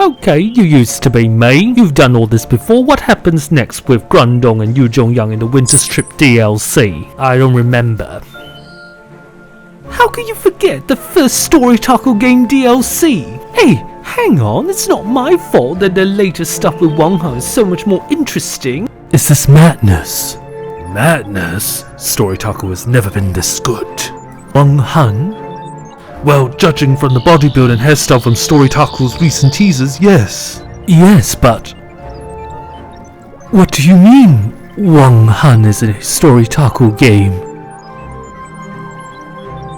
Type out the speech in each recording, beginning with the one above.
Okay, you used to be me. You've done all this before. What happens next with Gran-dong and Yoo-jung in the Winter Strip DLC? I don't remember. How can you forget the first Storytaco game DLC? Hey, hang on, it's not my fault that the latest stuff with Wang is so much more interesting. Is this madness? Madness? Storytaco has never been this good. Wang Han? Well, judging from the body build and hairstyle from Storytaco's recent teasers, yes. Yes, but... What do you mean, Wang Han is in a Storytaco game?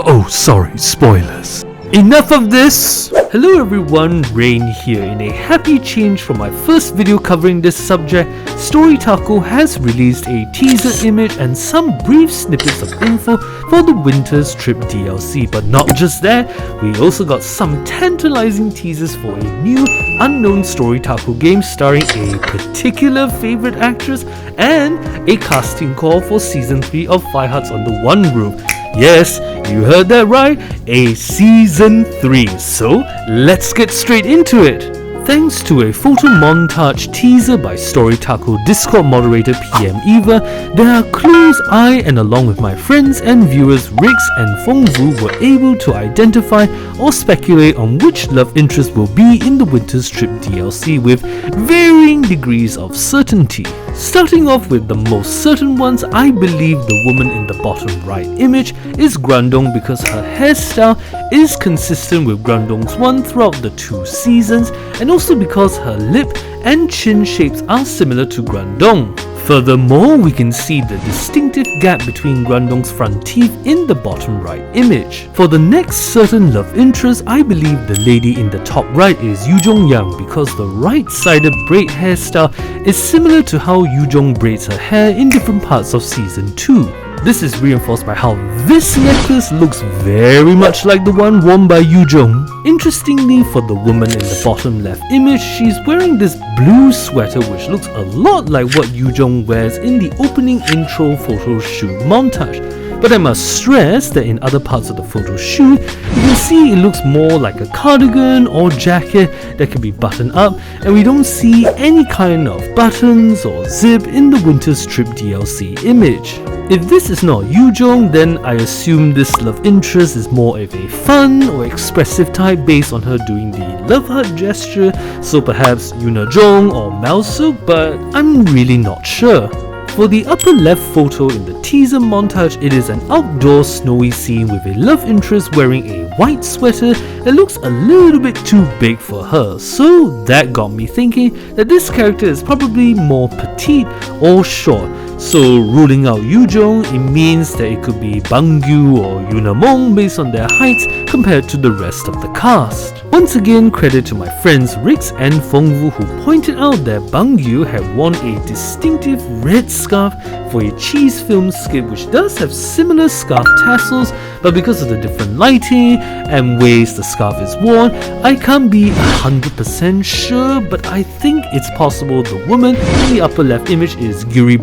Oh, sorry, spoilers. Enough of this! Hello everyone, Rain here. In a happy change from my first video covering this subject, Storytaco has released a teaser image and some brief snippets of info for the Winter Strip DLC. But not just that, we also got some tantalizing teasers for a new unknown Storytaco game starring a particular favorite actress and a casting call for Season 3 of Five Hearts Under One Roof. Yes, you heard that right, a Season 3, so let's get straight into it. Thanks to a photo montage teaser by Storytaco Discord moderator PM Eva, there are clues I and along with my friends and viewers Rix and Fengwu were able to identify or speculate on which love interest will be in the Winter Strip DLC with varying degrees of certainty. Starting off with the most certain ones, I believe the woman in the bottom right image is Gran-dong because her hairstyle is consistent with Gran-dong's one throughout the 2 seasons, and also because her lip and chin shapes are similar to Gran-dong. Furthermore, we can see the distinctive gap between Gran-dong's front teeth in the bottom right image. For the next certain love interest, I believe the lady in the top right is Yoo-jung because the right-sided braid hairstyle is similar to how Yoo-jung braids her hair in different parts of Season 2. This is reinforced by how this necklace looks very much like the one worn by Yoo-jung. Interestingly, for the woman in the bottom left image, she's wearing this blue sweater which looks a lot like what Yoo-jung wears in the opening intro photo shoot montage. But I must stress that in other parts of the photo shoot, you can see it looks more like a cardigan or jacket that can be buttoned up, and we don't see any kind of buttons or zip in the Winter Strip DLC image. If this is not Yoo-jung, then I assume this love interest is more of a fun or expressive type based on her doing the love heart gesture, so perhaps Yoo-jung or Mao-suk, but I'm really not sure. For the upper left photo in the teaser montage, it is an outdoor snowy scene with a love interest wearing a white sweater that looks a little bit too big for her, so that got me thinking that this character is probably more petite or short. So ruling out Yoo-jung, it means that it could be Bangyu or Yunamong based on their heights compared to the rest of the cast. Once again, credit to my friends Rix and Fengwu who pointed out that Bangyu had worn a distinctive red scarf for a cheese film skit which does have similar scarf tassels, but because of the different lighting and ways the scarf is worn, I can't be 100% sure, but I think it's possible the woman in the upper left image is Gyu-ri.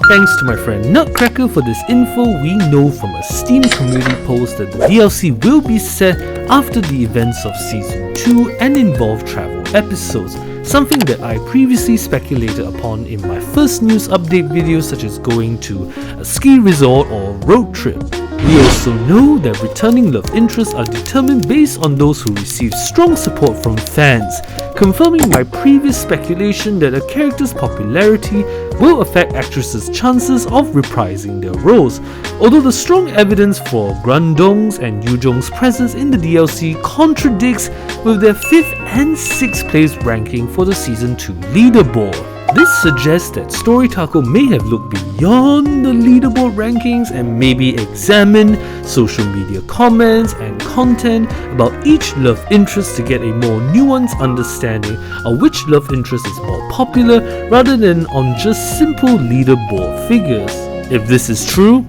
Thanks to my friend Nutcracker for this info. We know from a Steam community post that the DLC will be set after the events of Season 2 and involve travel episodes, something that I previously speculated upon in my first news update video, such as going to a ski resort or road trip. We also know that returning love interests are determined based on those who receive strong support from fans, confirming my previous speculation that a character's popularity will affect actresses' chances of reprising their roles, although the strong evidence for Gran-dong's and Yoo-jung's presence in the DLC contradicts with their 5th and 6th place ranking for the Season 2 leaderboard. This suggests that Storytaco may have looked beyond the leaderboard rankings and maybe examined social media comments and content about each love interest to get a more nuanced understanding of which love interest is more popular rather than on just simple leaderboard figures. If this is true,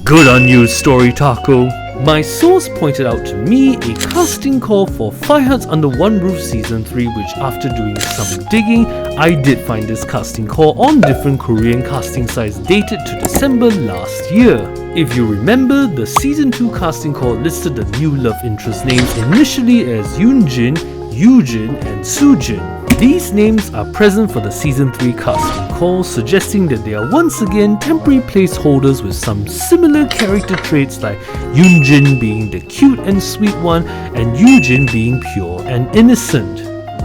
good on you, Storytaco. My source pointed out to me a casting call for Five Hearts Under One Roof Season 3, which after doing some digging, I did find this casting call on different Korean casting sites dated to December last year. If you remember, the Season 2 casting call listed the new love interest names initially as Yoonjin, Yoo-jung and Soo-jung. These names are present for the Season 3 casting call, suggesting that they are once again temporary placeholders with some similar character traits, like Yoo-jung being the cute and sweet one and Yoo-jung being pure and innocent.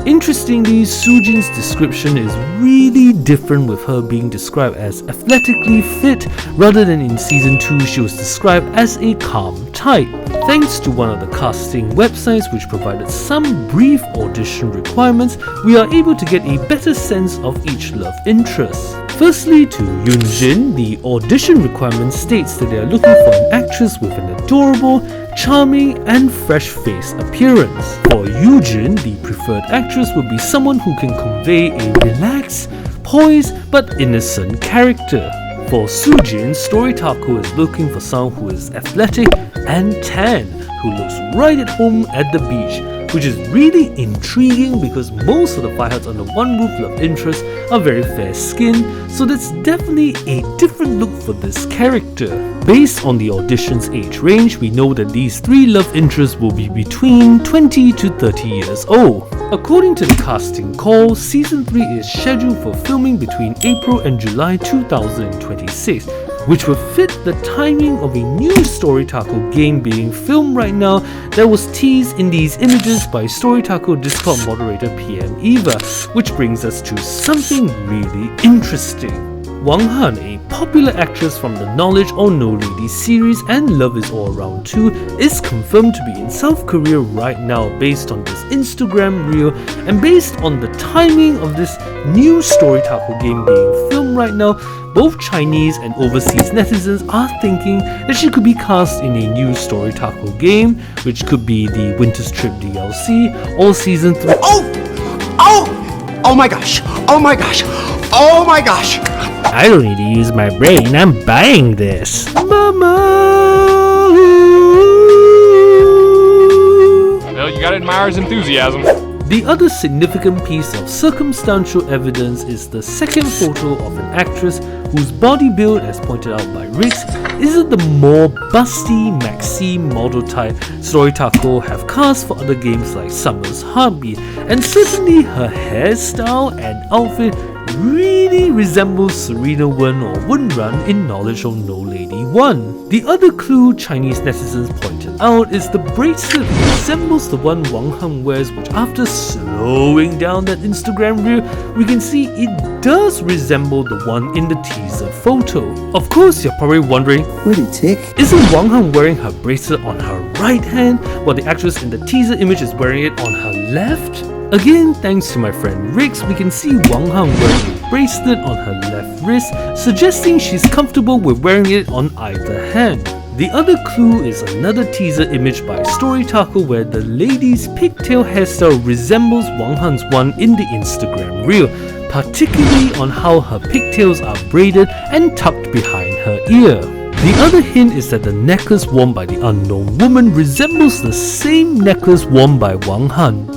Interestingly, Soo-jung's description is really different, with her being described as athletically fit rather than in Season 2 she was described as a calm type. Thanks to one of the casting websites which provided some brief audition requirements, we are able to get a better sense of each love interest. Firstly, to Yoo-jung, the audition requirement states that they are looking for an actress with an adorable, charming and fresh face appearance. For Yoo-jung, the preferred actress would be someone who can convey a relaxed, poised but innocent character. For Soo-jung, Storytaco is looking for someone who is athletic and tan, who looks right at home at the beach, which is really intriguing because most of the Firehearts Under One Roof love interests are very fair skinned, so that's definitely a different look for this character. Based on the audition's age range, we know that these three love interests will be between 20 to 30 years old. According to the casting call, Season 3 is scheduled for filming between April and July 2026, which will fit the timing of a new Storytaco game being filmed right now that was teased in these images by Storytaco Discord moderator PM Eva, which brings us to something really interesting. Wang, a popular actress from the Knowledge or No Lady series and Love Is All Around 2, is confirmed to be in South Korea right now based on this Instagram reel, and based on the timing of this new Storytaco game being filmed right now, both Chinese and overseas netizens are thinking that she could be cast in a new Storytaco game, which could be the Winter's Trip DLC or Season 3. Oh my gosh! Oh my gosh! Oh my gosh! I don't need to use my brain, I'm buying this. Mama! Well, you gotta admire his enthusiasm. The other significant piece of circumstantial evidence is the second photo of an actress whose body build, as pointed out by Rix, isn't the more busty Maxime model type Storytaco have cast for other games like Summer's Heartbeat, and certainly her hairstyle and outfit really resembles Serena Wen or Wenran in Knowledge of No Lady 1. The other clue Chinese netizens pointed out is the bracelet resembles the one Wang wears, which after slowing down that Instagram reel, we can see it does resemble the one in the teaser photo. Of course, you're probably wondering, Where'd it take? isn't Wang wearing her bracelet on her right hand while the actress in the teaser image is wearing it on her left? Again, thanks to my friend Rix, we can see Wang wearing a bracelet on her left wrist, suggesting she's comfortable with wearing it on either hand. The other clue is another teaser image by Storytaco where the lady's pigtail hairstyle resembles Wang's one in the Instagram reel, particularly on how her pigtails are braided and tucked behind her ear. The other hint is that the necklace worn by the unknown woman resembles the same necklace worn by Wang.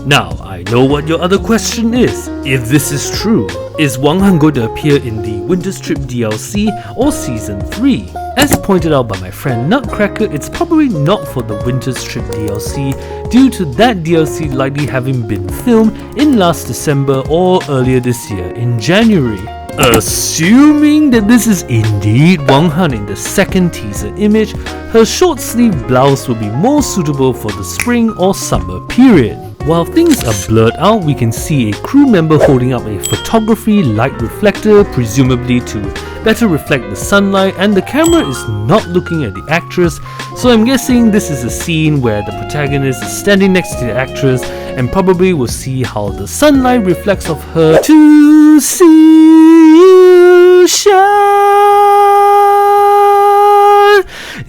Now, I know what your other question is. If this is true, is Wang going to appear in the Winter's Trip DLC or Season 3? As pointed out by my friend Nutcracker, it's probably not for the Winter's Trip DLC due to that DLC likely having been filmed in last December or earlier this year in January. Assuming that this is indeed Wang in the second teaser image, her short sleeve blouse will be more suitable for the spring or summer period. While things are blurred out, we can see a crew member holding up a photography light reflector, presumably to better reflect the sunlight, and the camera is not looking at the actress, so I'm guessing this is a scene where the protagonist is standing next to the actress and probably will see how the sunlight reflects off her to see you shine.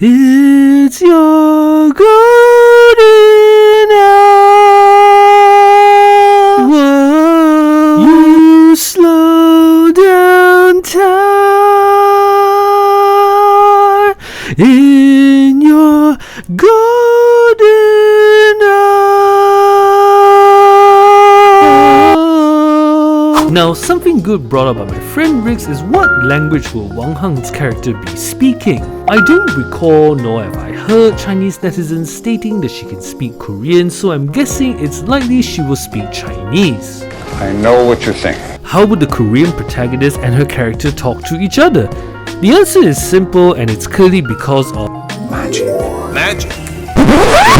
It's your golden hour. Whoa. You slow down time in your golden hour. Now, something good brought up by my friend Riggs is what language will Wang Hang's character be speaking? I don't recall nor have I heard Chinese netizens stating that she can speak Korean, so I'm guessing it's likely she will speak Chinese. I know what you're thinking. How would the Korean protagonist and her character talk to each other? The answer is simple, and it's clearly because of Magic.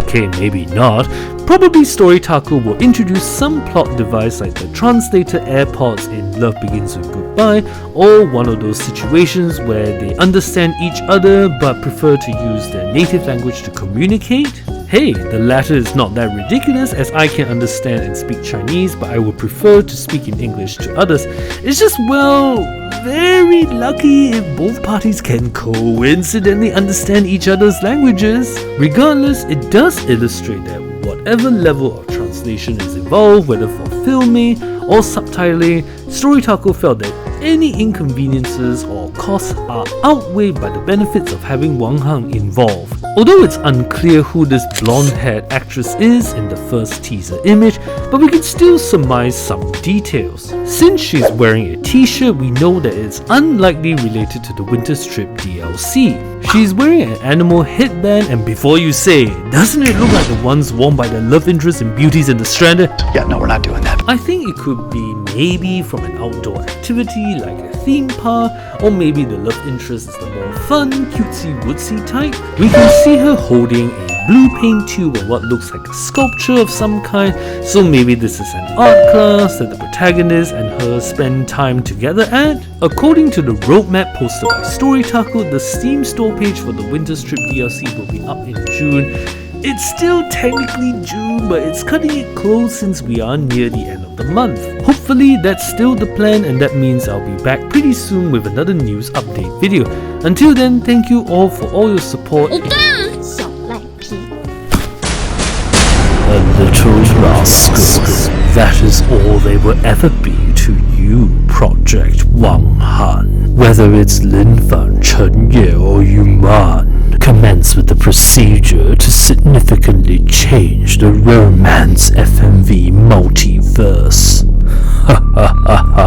okay, maybe not. Probably Storytaco will introduce some plot device like the translator AirPods in Love Begins with Goodbye, or one of those situations where they understand each other but prefer to use their native language to communicate. Hey, the latter is not that ridiculous, as I can understand and speak Chinese, but I would prefer to speak in English to others. It's just, well, very lucky if both parties can coincidentally understand each other's languages. Regardless, it does illustrate that whatever level of translation is involved, whether for filming or subtitling, Storytaco felt that any inconveniences or costs are outweighed by the benefits of having Wang Hang involved. Although it's unclear who this blonde-haired actress is in the first teaser image, but we can still surmise some details. Since she's wearing a t-shirt, we know that it's unlikely related to the Winter Strip DLC. She's wearing an animal headband, and before you say, doesn't it look like the ones worn by the love interest in Beauties and the Stranded? Yeah, no, we're not doing that. I think it could be maybe from an outdoor activity like a theme park, or maybe the love interest is the more fun, cutesy woodsy type. We can see her holding a blue paint tube or what looks like a sculpture of some kind, so maybe this is an art class that the protagonist and her spend time together at. According to the roadmap posted by Storytaco, the Steam store page for the Winter Strip DLC will be up in June. It's still technically June, but it's cutting it close since we are near the end of the month. Hopefully that's still the plan, and that means I'll be back pretty soon with another news update video. Until then, thank you all for all your support. A little rascals. That is all they will ever be to you, Project Wang Han. Whether it's Lin Fan, Chen Ye, or YUMAN, commence with the procedure to significantly change the romance FMV multiverse. Ha ha ha ha.